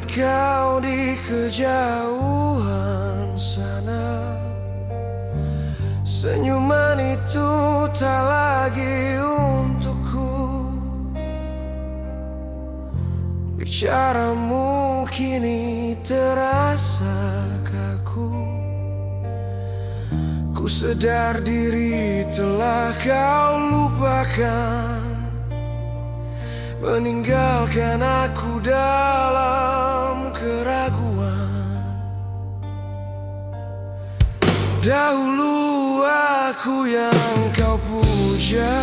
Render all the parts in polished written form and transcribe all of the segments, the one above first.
melihat kau di kejauhan sana. Senyuman itu tak lagi untukku. Bicaramu kini terasa kaku. Ku sadar diri telah kau lupakan, meninggalkan aku dalam keraguan. Dahulu aku yang kau puja,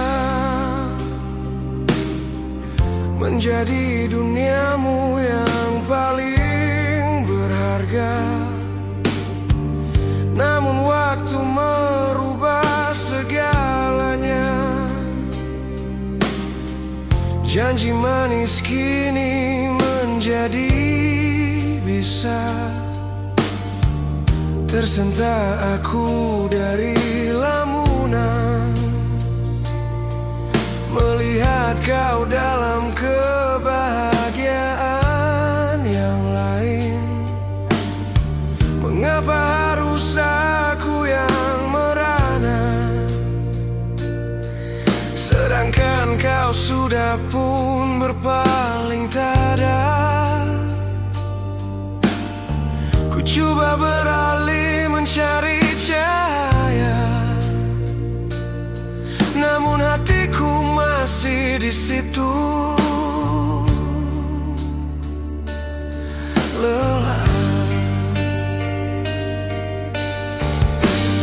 menjadi duniamu yang paling berharga. Namun waktu merubah segalanya. Janji manis kini menjadi bisa. Tersentak aku dari lamunan, melihat kau dalam kebahagiaan yang lain. Mengapa harus aku yang merana, sedangkan kau sudah pun berpaling tada. Ku coba beralih mencari cahaya, namun hatiku masih di situ. Lelah.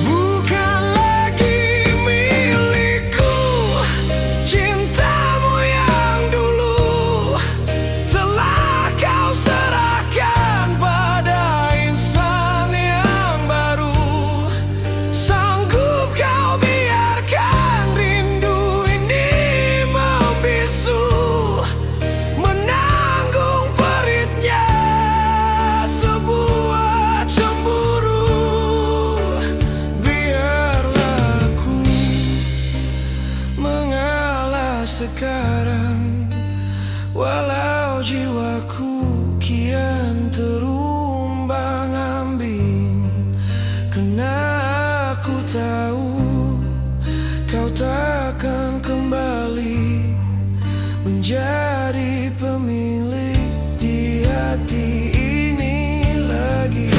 Bukan lagi milikku cintamu yang dulu, telah kau serahkan pada insan yang baru. Sanggup kau biarkan rindu ini membisu, menanggung peritnya sebuah cemburu. Biarlah aku mengalah sekarang, walau jiwaku kian terumbang-ambing. Karena aku tahu kau takkan kembali menjadi pemilik di hati ini lagi.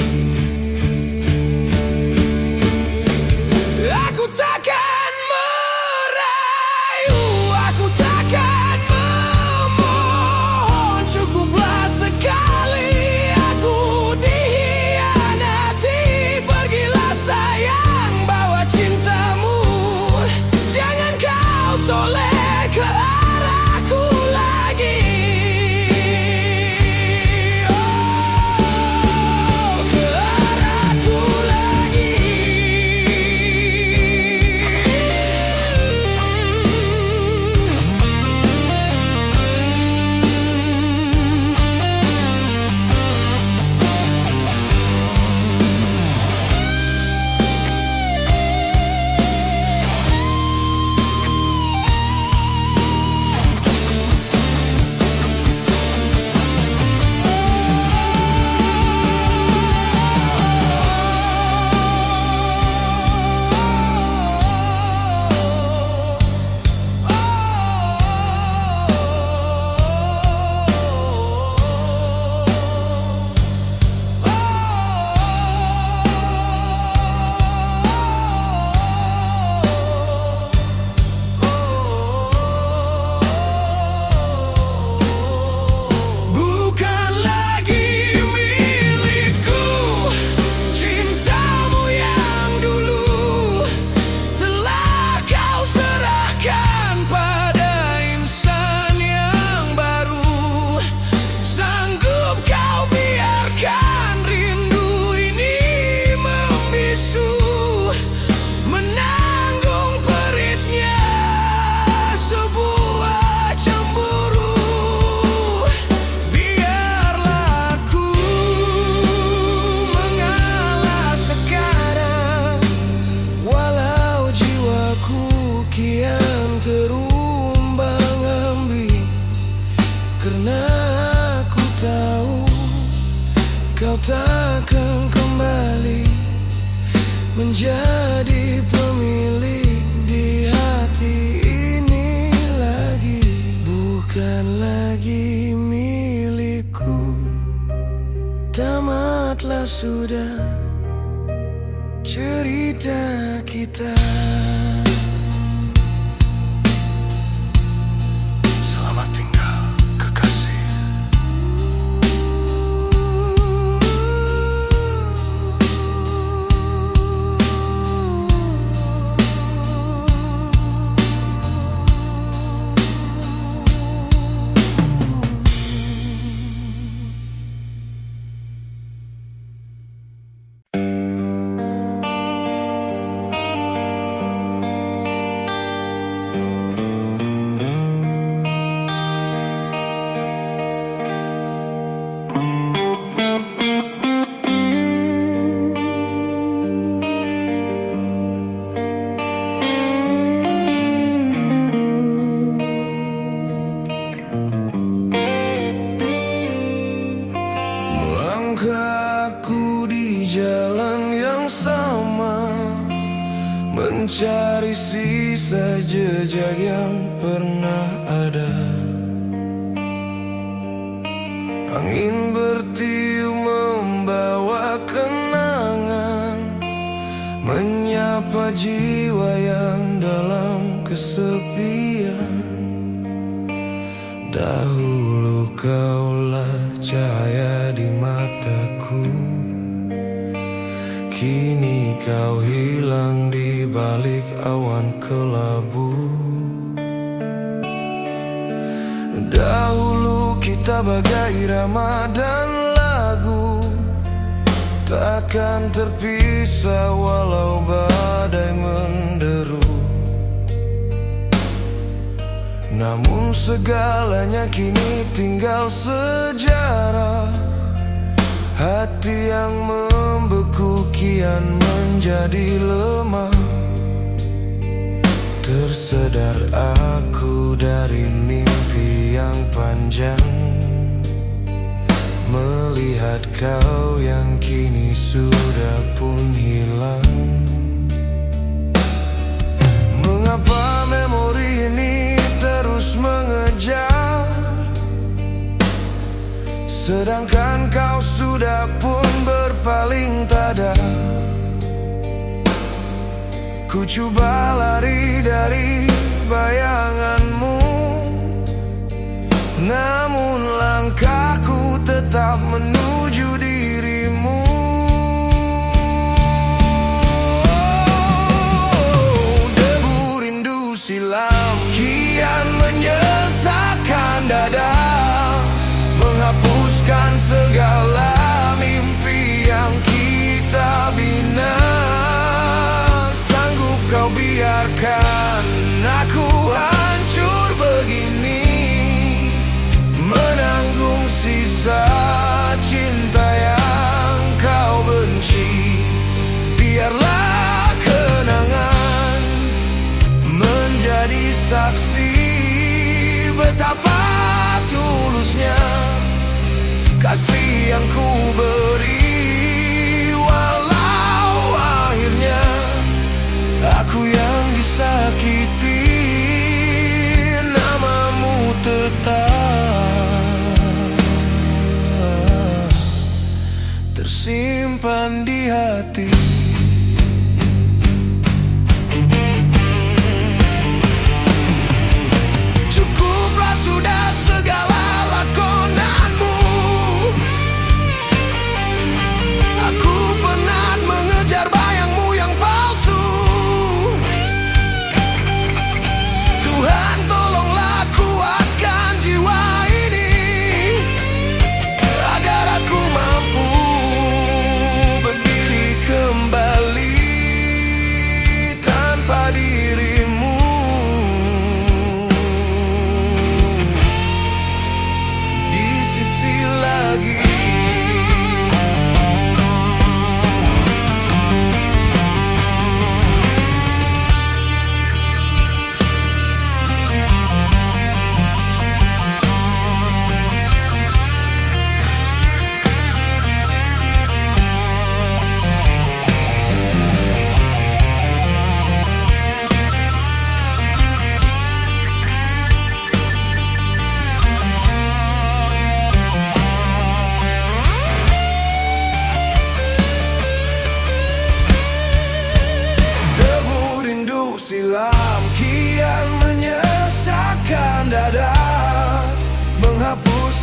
Aku takkan merayu, aku takkan memohon. Cukuplah sekali aku dikhianati. Pergilah sayang, bawa cintamu. Jangan kau toleh ke arahku lagi. Oh, ke arahku lagi. Bukan lagi milikku cintamu yang dulu, telah kau serahkan pada insan yang baru. Sanggup kau biarkan rindu ini membisu, menanggung peritnya sebuah cemburu. Biarlah aku mengalah sekarang, walau jiwaku kian terumbang-ambing. Karena aku tahu takkan kembali menjadi pemilik di hati ini lagi. Bukan lagi milikku. Tamatlah sudah cerita kita. Selamat tinggal, kekasih. Aku di jalan yang sama, mencari sisa jejak yang pernah ada. Angin bertiup membawa kenangan, menyapa jiwa yang dalam kesepian. Dahulu kaulah cahaya di mataku, kini kau hilang di balik awan kelabu. Dahulu kita bagai irama dan lagu, takkan terpisah walau badai menderu. Namun segalanya kini tinggal sejarah. Hati yang membeku kian menjadi lemah. Tersedar aku dari mimpi yang panjang, melihat kau yang kini sudah pun hilang. Mengapa memori ini terus mengejar, sedangkan kau sudah pun berpaling tada. Ku coba lari dari bayanganmu, namun langkahku tetap menuju dirimu. Debu rindu silam kian menyesakkan dada, menghapuskan segala mimpi yang kita bina. Sanggup kau biarkan aku hancur begini, menanggung sisa cinta yang kau benci. Biarlah kenangan menjadi saksi betapa tulusnya kasih yang ku beri. Walau akhirnya aku yang disakiti, namamu tetap tersimpan di hati. Cukuplah sudah segala lakonanmu. Aku penat mengejar bayangmu yang palsu.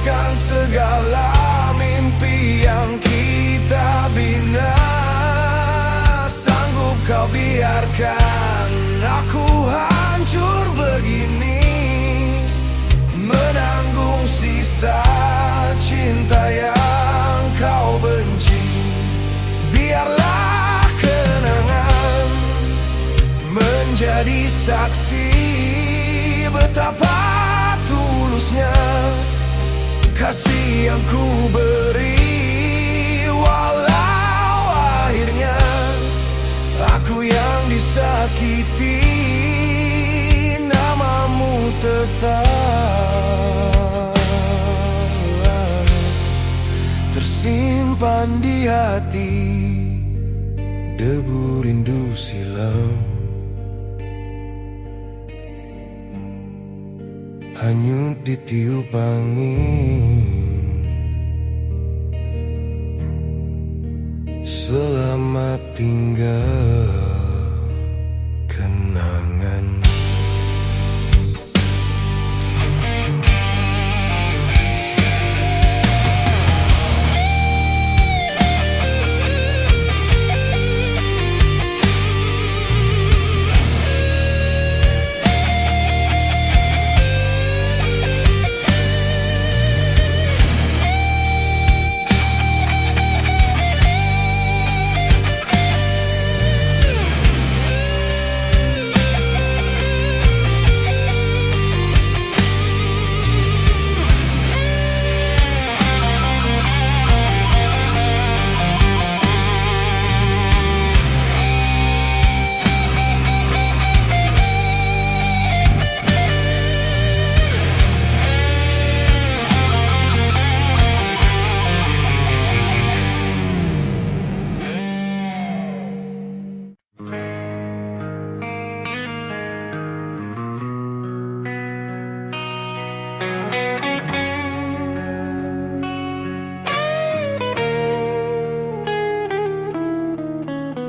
hapuskan segala mimpi yang kita bina. Sanggup kau biarkan aku hancur begini, menanggung sisa cinta yang kau benci. Biarlah kenangan menjadi saksi betapa tulusnya kasih yang ku beri. Walau akhirnya aku yang disakiti, namamu tetap tersimpan di hati, debu rindu silam hanyut ditiup angin. Selamat tinggal kenangan.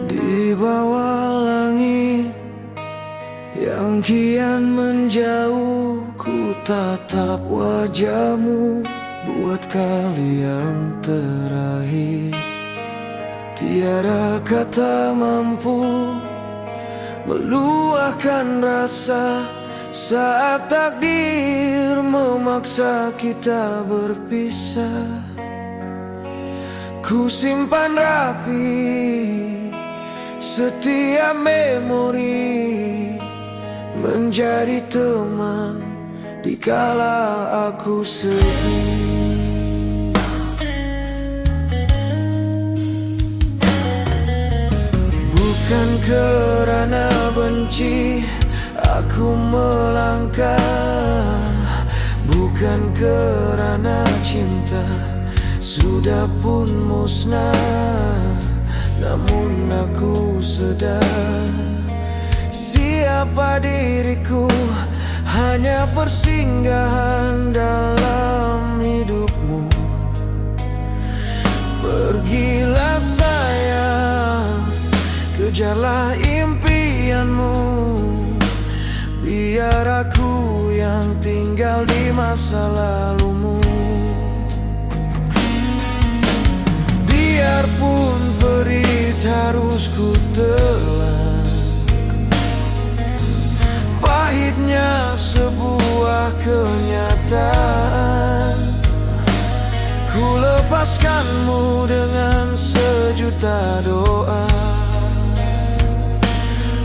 Di bawah langit yang kian menjauh, ku tatap wajahmu buat kali yang terakhir. Tiada kata mampu meluahkan rasa saat takdir memaksa kita berpisah. Ku simpan rapi setiap memori, menjadi teman dikala aku sedih. Bukan kerana benci aku melangkah, bukan kerana cinta sudah pun musnah. Namun aku sedar siapa diriku, hanya persinggahan dalam hidupmu. Pergilah sayang, kejarlah impianmu, biar aku yang tinggal di masa lalumu. Biarpun perit harus ku telan, pahitnya sebuah kenyataan, ku lepaskanmu dengan sejuta doa.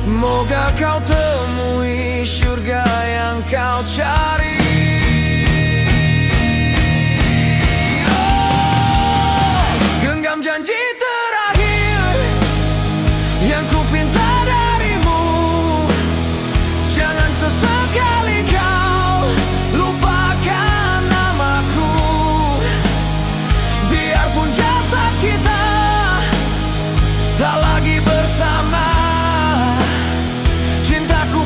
Moga kau temui surga yang kau cari. Genggam janji terakhir yang ku pinta darimu, jangan sesekali kau lupakan namaku. Biarpun jasad kita tak lagi bersama, cintaku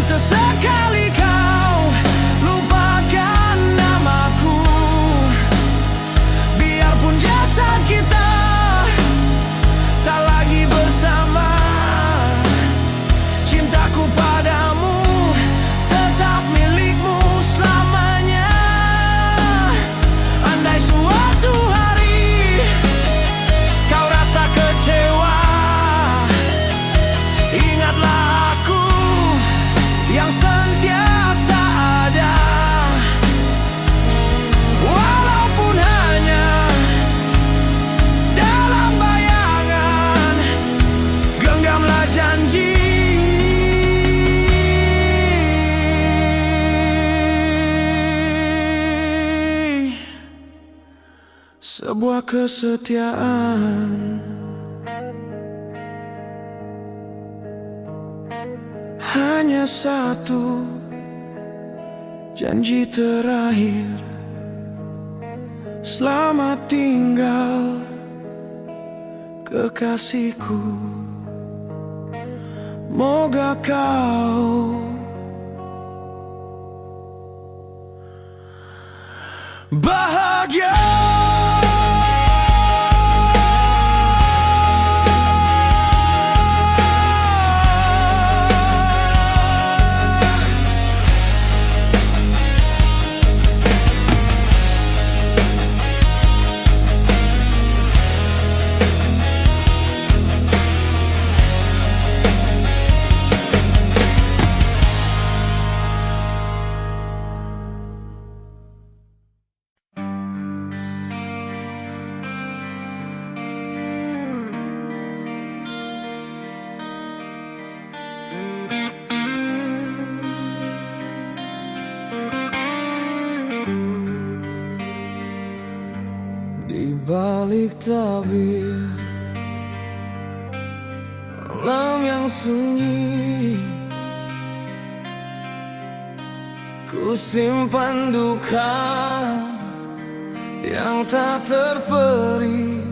sesekali kau lupakan namaku, biarpun jasad kita tak lagi bersama, cintaku padamu tetap milikmu selamanya. Andai suatu hari kau rasa kecewa, ingatlah aku yang sentiasa ada, walaupun hanya dalam bayangan. Genggamlah janji, sebuah kesetiaan. Hanya satu janji terakhir, selamat tinggal kekasihku. Moga kau bahagia. Di balik tabir malam yang sunyi, ku simpan duka yang tak terperi.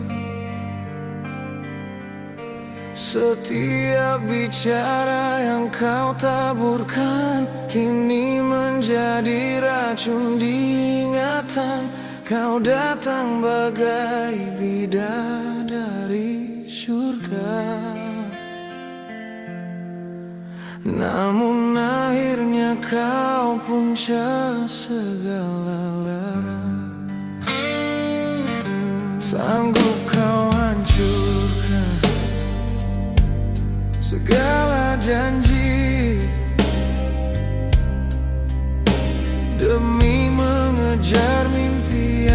Setiap bicara yang kau taburkan kini menjadi racun di ingatan. Kau datang bagai bidadari surga, namun akhirnya kau punca segala lara. Sanggup kau hancurkan segala janji demi mengejar mimpi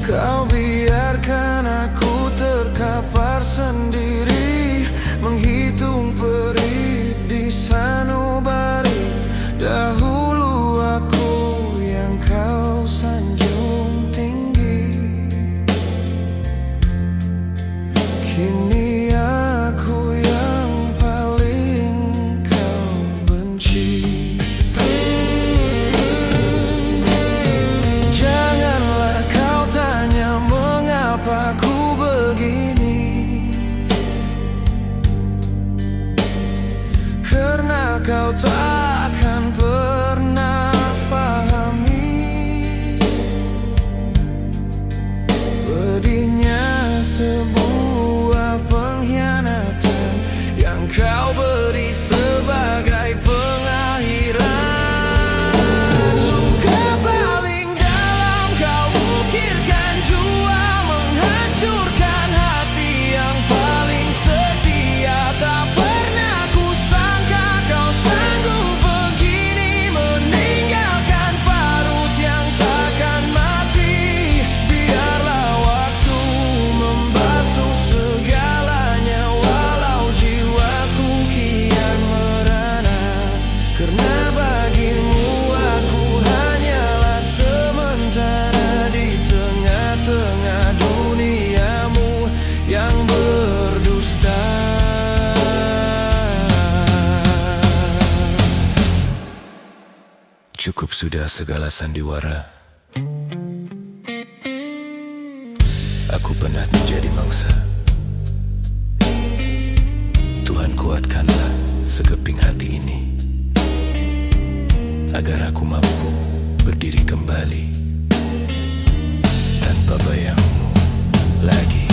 kau. Biarkan aku terkapar sendiri, menghitung perih di sanubari. Dahulu aku yang kau sanjung tinggi, kini aku yang paling kau benci. Aku begini karena kau takkan pernah pahami pedihnya sebuah pengkhianatan yang kau beri sebagai pengakhiran. Luka paling dalam kau ukirkan jua, hancurkan hati yang paling setia. Tak pernah ku sangka kau sanggup begini, meninggalkan parut yang takkan mati. Biarlah waktu membasuh segalanya, walau jiwaku kian merana. Karena bagimu aku hanyalah sementara di tengah-tengah duniamu yang berdusta. Cukup sudah segala sandiwara. Aku pernah menjadi mangsa kuatkanlah sekeping hati ini, agar aku mampu berdiri kembali tanpa bayangmu lagi.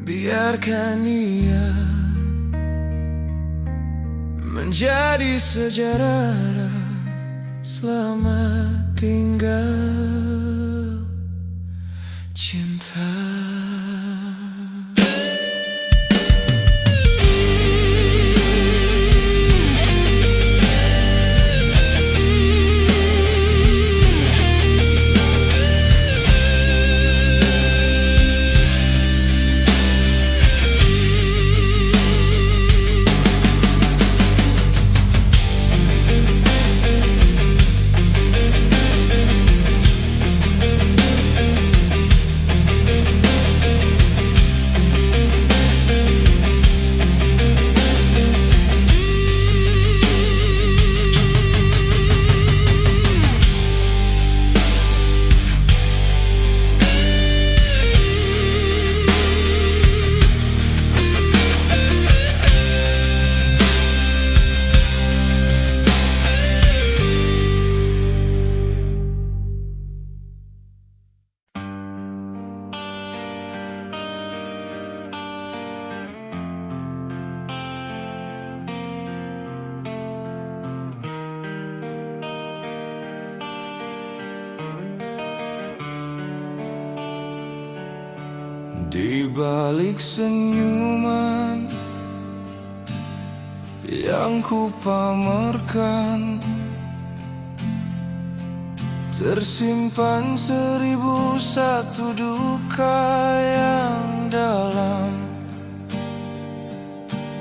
Biarkan ia menjadi sejarah. Selamat tinggal cinta. Di balik senyuman yang ku pamerkan, tersimpan 1001 duka yang dalam.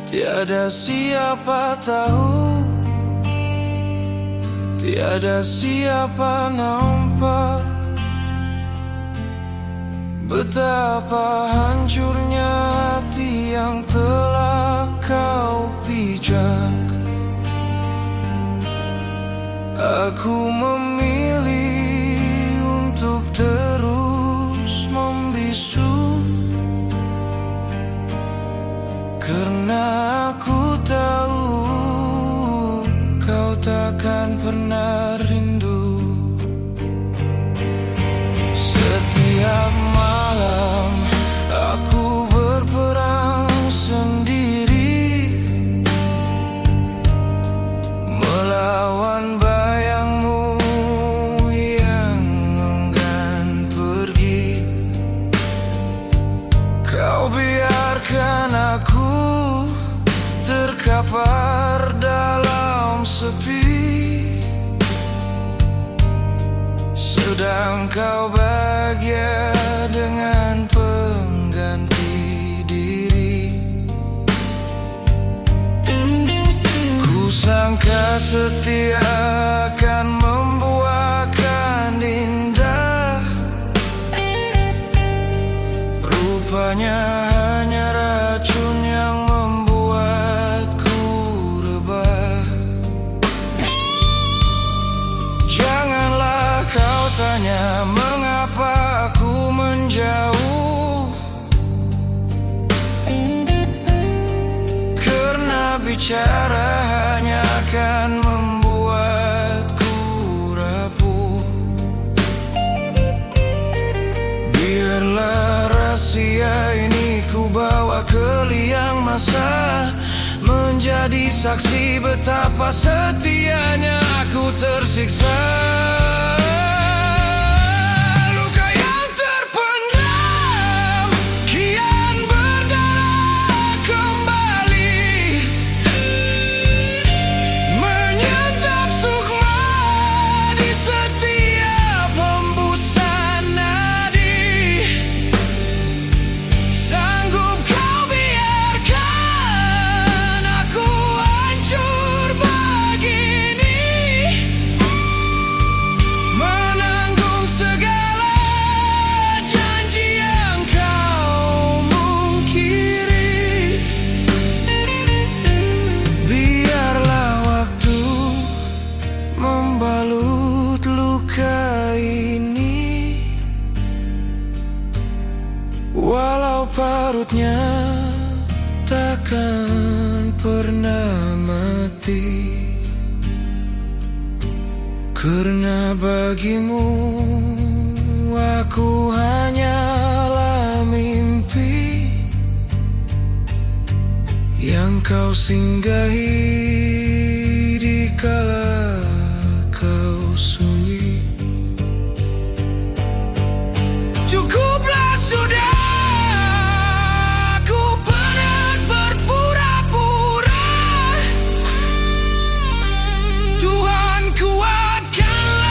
Tiada siapa tahu, tiada siapa nampak betapa hancurnya hati yang telah kau pijak. Aku memilih untuk terus membisu, karena aku tahu kau takkan pernah rindu. Setiap malam aku berperang sendiri, melawan bayangmu yang enggan pergi. Kau biarkan aku terkapar dalam sepi, sedang kau bahagia dengan pengganti diri. Ku sangka setia akan membuahkan indah, rupanya hanya racun yang membuatku rebah. Janganlah kau tanya mengapa aku menjauh, karena bicara hanya akan membuatku rapuh. Biarlah rahasia ini ku bawa ke liang masa, menjadi saksi betapa setianya aku tersiksa. Luka yang terpendam kian berdarah kembali, menyantap sukma di setiap hembusan nadi. Sanggup kau biarkan aku hancur begini, menanggung segala janji yang kau mungkiri. Biarlah waktu membalut luka ini, walau parutnya takkan pernah mati. Karena bagimu aku hanyalah mimpi yang kau singgahi di kala kau sunyi. Cukuplah sudah, aku penat berpura-pura. Tuhan, kuatkanlah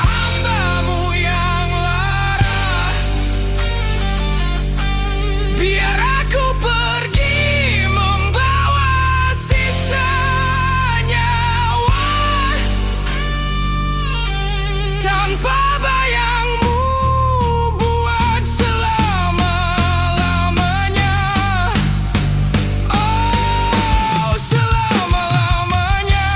hamba-Mu yang lara. Biar aku pergi membawa sisa nyawa, tanpa bayang-Mu buat selama-lamanya. Oh, selama-lamanya.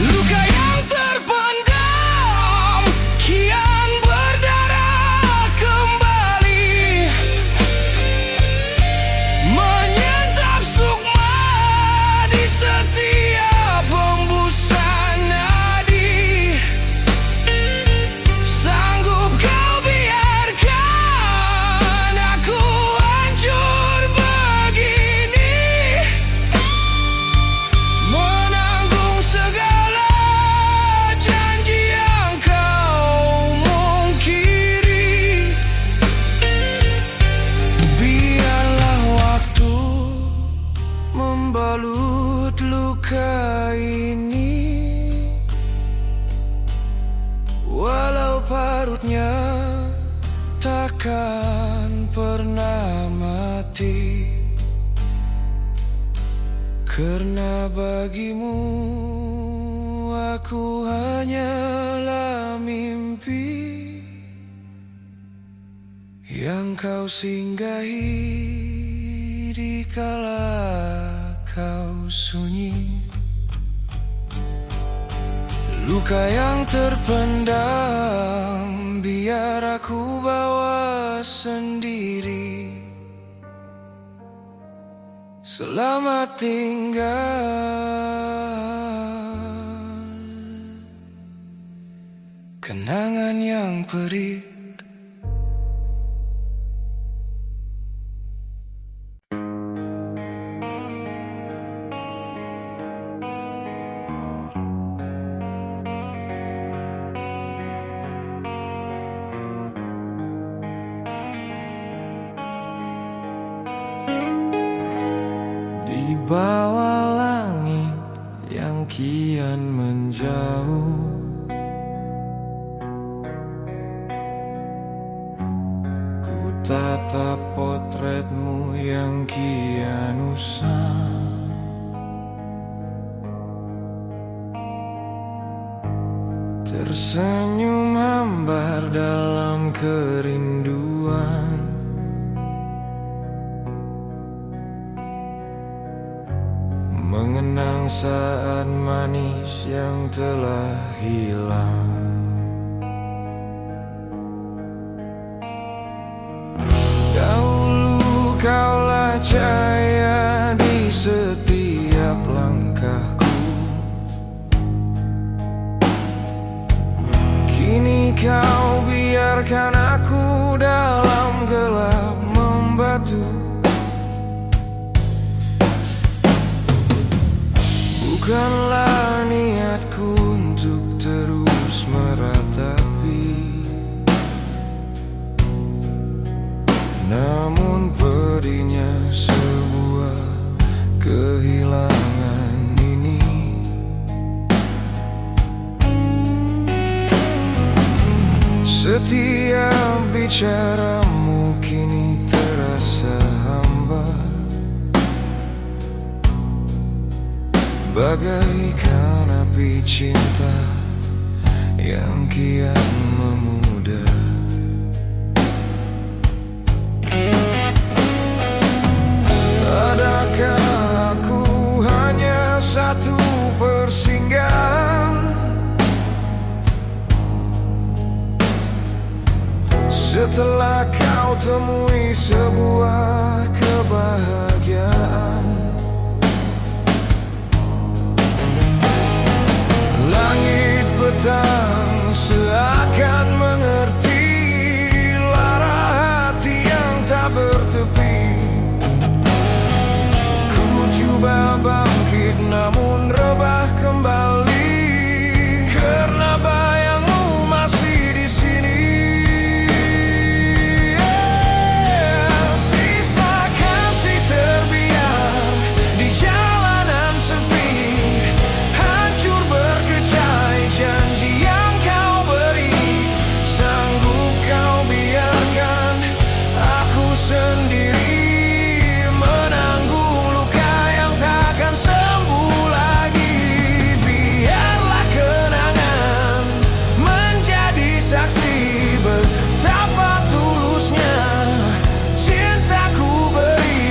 Luka yang terpendam kian berdarah kembali, menyantap sukma di setiap hembusan nadi. Sanggup kau biarkan aku hancur begini, menanggung segala janji yang kau mungkiri. Biarlah waktu membalut luka ini, walau parutnya takkan pernah mati. Karena bagimu aku hanyalah mimpi yang kau singgahi di kala kau sunyi. Luka yang terpendam biar aku bawa sendiri. Selamat tinggal kenangan yang perih. Di bawah langit yang kian menjauh, ku tatap potretmu yang kian usang. tersenyum hambar dalam kerinduan. Mengenang saat manis yang telah hilang. Dahulu kaulah cahaya di setiap langkahku. Kini kau biarkan aku dalam gelap membatu. Bukanlah niatku untuk terus meratapi, namun pedihnya sebuah kehilangan ini. Setiap bicaramu kini terasa hambar, bagaikan api cinta yang kian memudar. Adakah aku hanya satu persinggahan setelah kau temui sebuah kebahagiaan? Langit petang seakan mengerti lara hati yang tak bertepi. Ku coba bangkit namun rebah kembali, karena bayangmu masih di sini. Sisa kasih terbiar di jalanan sepi, hancur berkecai janji yang kau beri. Sanggup kau biarkan aku sendiri menanggung luka yang takkan sembuh lagi. Biarlah kenangan menjadi saksi betapa tulusnya cintaku beri.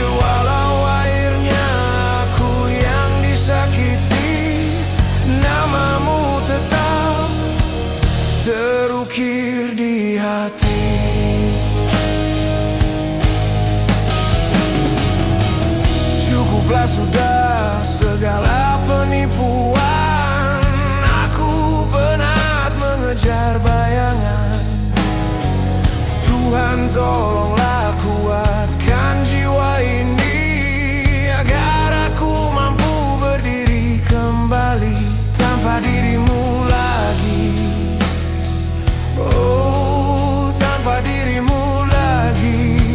Walau akhirnya aku yang disakiti, namamu tetap terukir di hati. Cukuplah sudah segala penipuan, aku penat mengejar bayangan. Tuhan tolonglah kuatkan jiwa ini, agar aku mampu berdiri kembali tanpa dirimu lagi. Oh, tanpa dirimu lagi.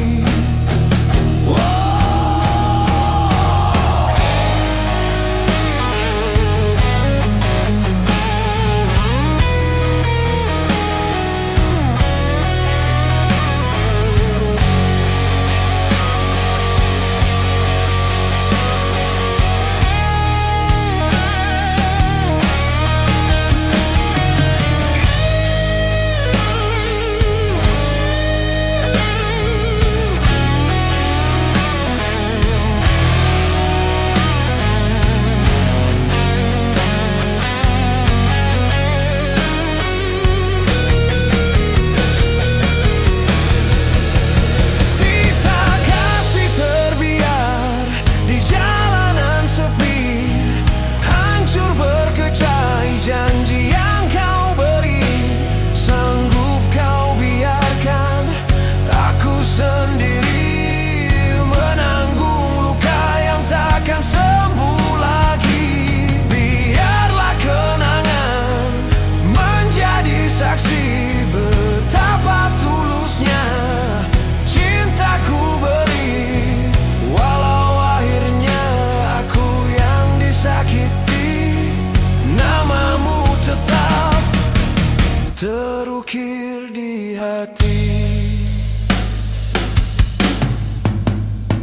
Terukir di hati,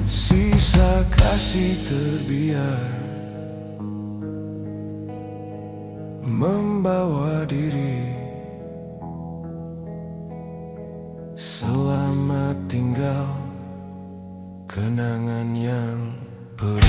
sisa kasih terbiar membawa diri. Selamat tinggal kenangan yang perih.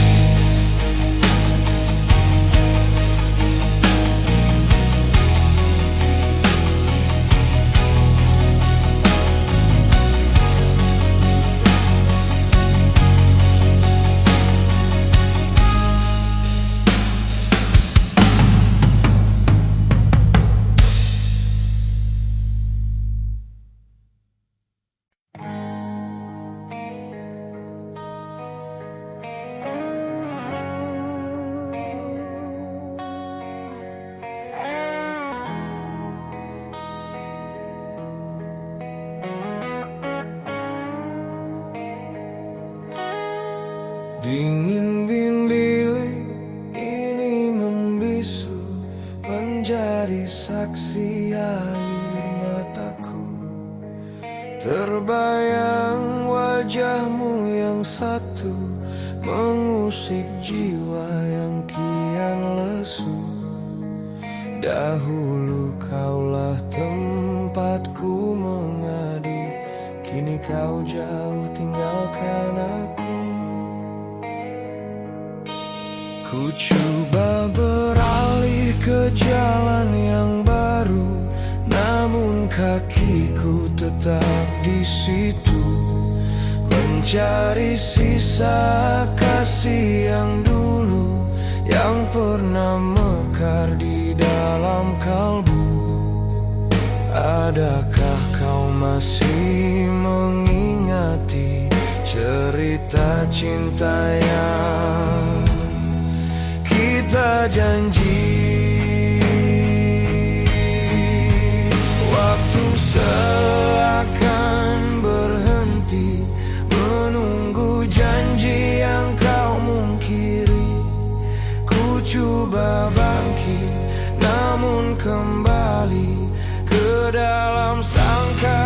Dingin bilik ini membisu, menjadi saksi air mataku. Terbayang wajahmu yang satu, mengusik jiwa yang kian lesu. Dahulu kaulah tempatku mengadu, kini kau jauh tinggalkan aku. Ku coba beralih ke jalan yang baru, namun kakiku tetap di situ, mencari sisa kasih yang dulu, yang pernah mekar di dalam kalbu. Adakah kau masih mengingati cerita cinta yang kita janji? Waktu seakan berhenti menunggu janji yang kau mungkiri. Ku coba bangkit, namun kembali ke dalam sangka.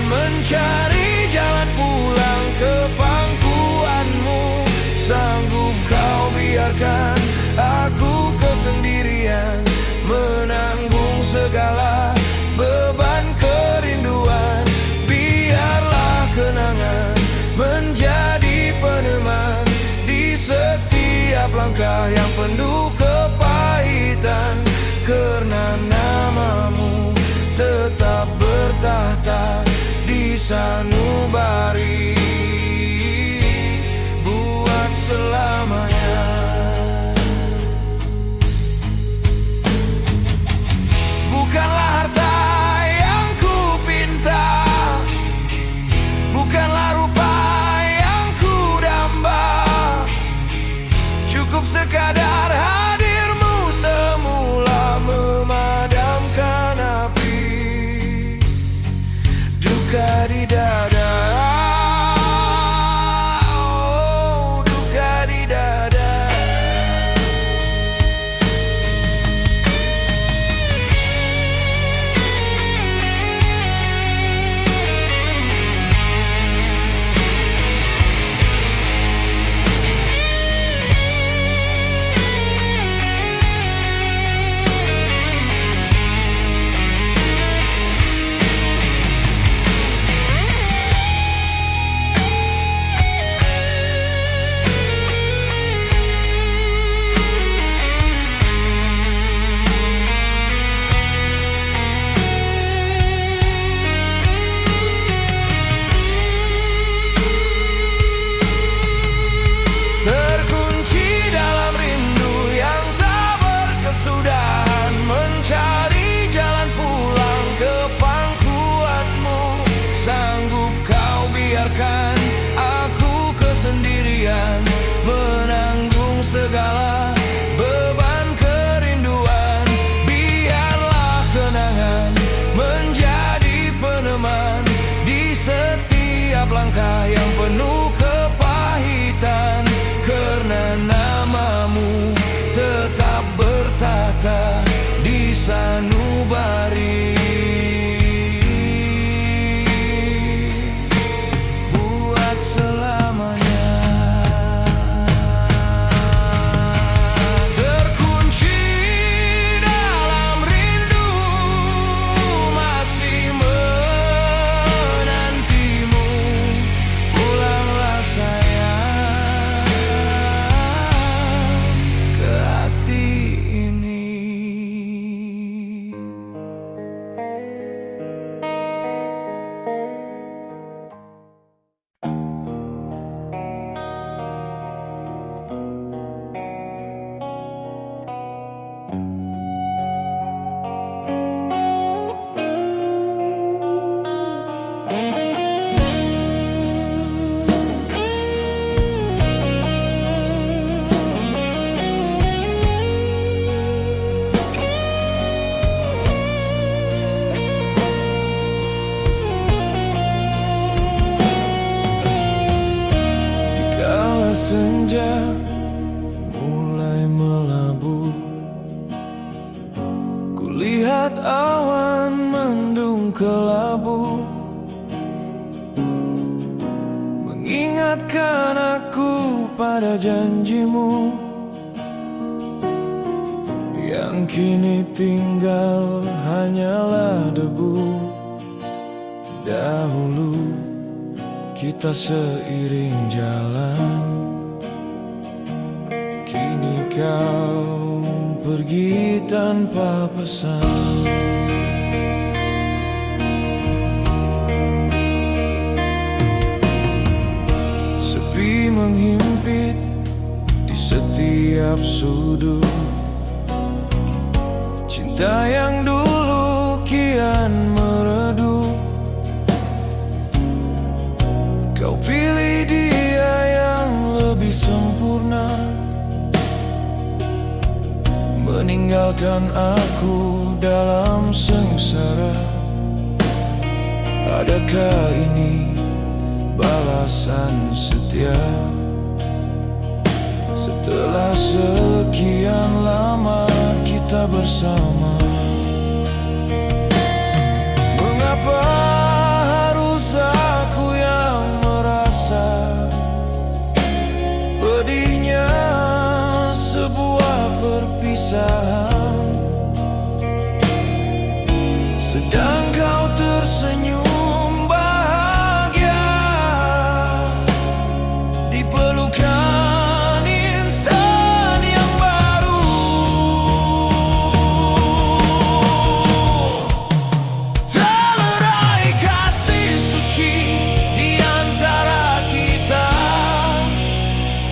Mencari jalan pulang ke pangkuanmu. Sanggup kau biarkan aku kesendirian, menanggung segala beban kerinduan. Biarlah kenangan menjadi peneman di setiap langkah yang penuh kepahitan. Karena namamu tetap bertahta di sanubari buat selamanya. Bukanlah harta yang ku pinta, bukanlah rupa yang ku damba, cukup sekadar hadirmu semula memadamkan api duka di dada. Oh, duka di dada. Menanggung segala beban kerinduan. Biarlah kenangan menjadi peneman di setiap langkah yang penuh kepahitan. Karena namamu tetap bertahta di sanubari kelabu, mengingatkan aku pada janjimu yang kini tinggal hanyalah debu. Dahulu kita seiring jalan, kini kau pergi tanpa pesan. Sepi menghimpit di setiap sudut, cinta yang dulu kian meredup. Kau pilih dia yang lebih sempurna, meninggalkan aku dalam sengsara. Adakah ini balasan setia? Setelah sekian lama kita bersama, mengapa harus aku yang merasa pedihnya sebuah perpisahan, sedang kau tersenyum bahagia di pelukan insan yang baru. Terlerai kasih suci di antara kita,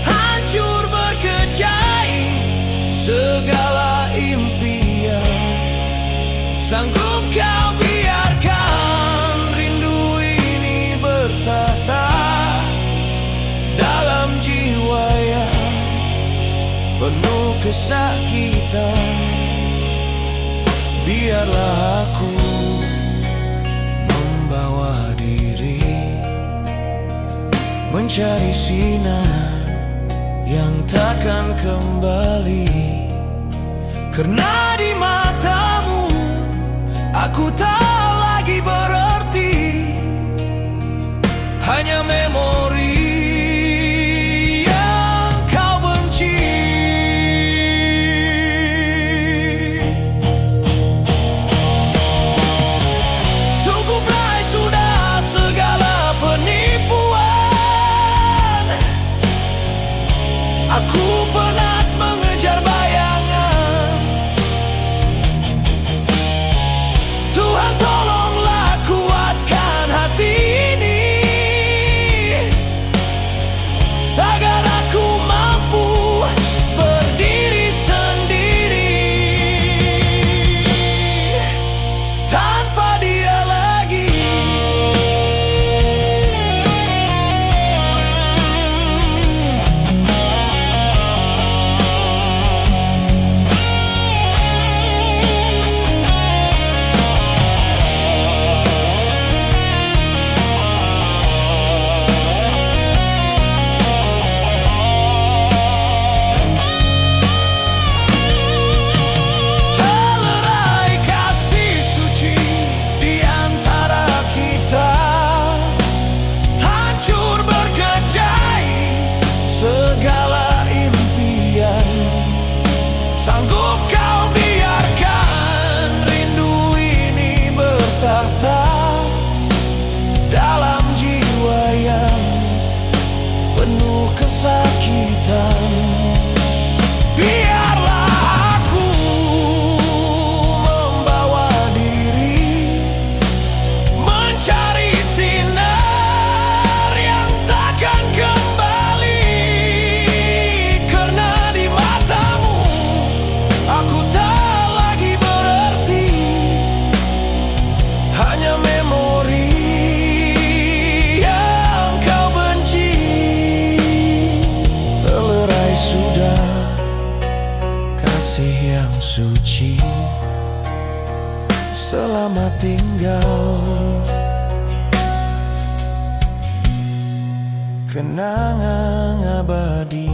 hancur berkecai segala impian. Sanggup kau biarkan rindu ini bertata dalam jiwa yang penuh kesakitan? Biarlah aku membawa diri mencari sinar yang takkan kembali, karena di matamu aku tak lagi berarti, hanya memori yang kau benci. Cukuplah sudah segala penipuan, aku penat mengejar bayangan. Tuhan tolonglah kuatkan hati ini, agar aku mampu berdiri sendiri tanpa dia lagi. Terlerai kasih suci di antara kita, hancur berkecai segala impian. Sanggup kau biarkan rindu ini bertahta dalam jiwa yang penuh kesakitan? Biarlah aku membawa diri mencari sinar yang takkan kembali, karena di matamu aku tak lagi berarti, hanya memori yang kau benci. Terlerai sudah kasih yang suci, selamat tinggal kenangan abadi.